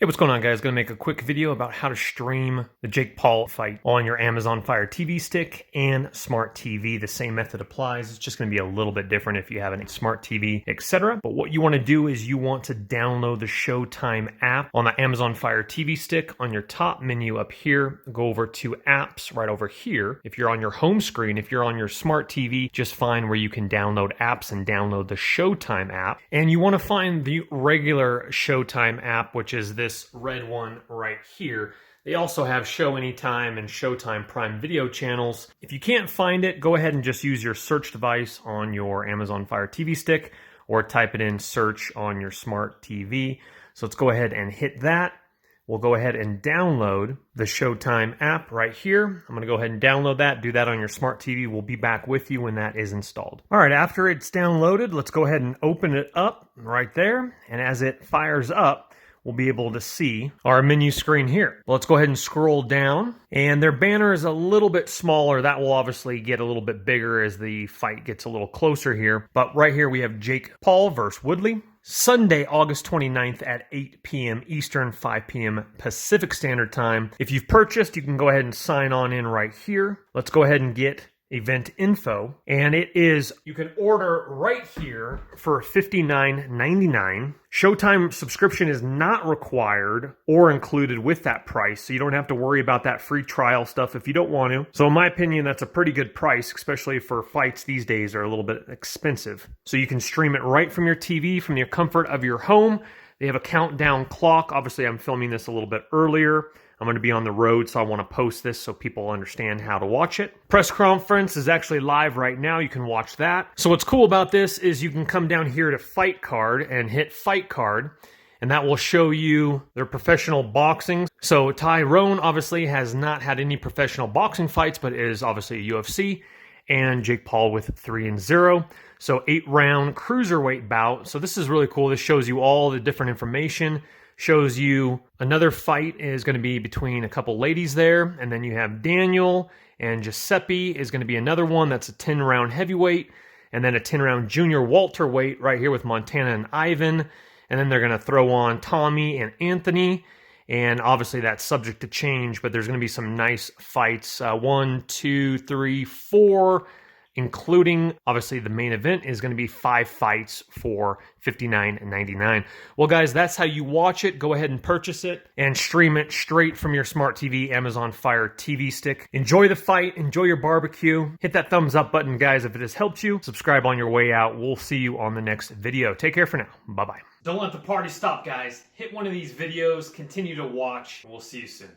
Hey, what's going on, guys? Going to make a quick video about how to stream the Jake Paul fight on your Amazon Fire TV stick and smart TV. The same method applies. It's just going to be a little bit different if you have a smart TV, etc. But what you want to do is you want to download the Showtime app on the Amazon Fire TV stick. On your top menu up here, go over to apps right over here. If you're on your home screen, if you're on your smart TV, just find where you can download apps and download the Showtime app. And you want to find the regular Showtime app, which is this red one right here. They also have Show Anytime and Showtime Prime Video channels. If you can't find it, go ahead and just use your search device on your Amazon Fire TV stick or type it in search on your smart TV. So let's go ahead and hit that. We'll go ahead and download the Showtime app right here. I'm going to go ahead and download that. Do that on your smart TV. We'll be back with you when that is installed. All right, after it's downloaded, let's go ahead and open it up right there. And as it fires up, we'll be able to see our menu screen here. Let's go ahead and scroll down, and their banner is a little bit smaller. That will obviously get a little bit bigger as the fight gets a little closer here. But right here we have Jake Paul versus Woodley. Sunday, August 29th at 8 p.m. Eastern, 5 p.m. Pacific Standard Time. If you've purchased, you can go ahead and sign on in right here. Let's go ahead and get event info, and it is, you can order right here for $59.99. Showtime subscription is not required or included with that price, so you don't have to worry about that free trial stuff if you don't want to. So in my opinion, that's a pretty good price, especially for fights these days are a little bit expensive. So you can stream it right from your TV, from your comfort of your home. They have a countdown clock. Obviously, I'm filming this a little bit earlier. I'm going to be on the road, so I want to post this so people understand how to watch it. Press conference is actually live right now. You can watch that. So what's cool about this is you can come down here to fight card and hit fight card, and that will show you their professional boxing. So Tyron obviously has not had any professional boxing fights, but is obviously a UFC, and Jake Paul with 3-0. So 8-round cruiserweight bout. So this is really cool. This shows you all the different information. Shows you another fight is going to be between a couple ladies there. And then you have Daniel and Giuseppe is going to be another one. That's a 10-round heavyweight. And then a 10-round junior welterweight right here with Montana and Ivan. And then they're going to throw on Tommy and Anthony. And obviously that's subject to change, but there's going to be some nice fights. 1, 2, 3, 4, including, obviously, the main event is going to be 5 fights for $59.99. Well, guys, that's how you watch it. Go ahead and purchase it and stream it straight from your smart TV, Amazon Fire TV stick. Enjoy the fight. Enjoy your barbecue. Hit that thumbs up button, guys, if it has helped you. Subscribe on your way out. We'll see you on the next video. Take care for now. Bye-bye. Don't let the party stop, guys. Hit one of these videos. Continue to watch. We'll see you soon.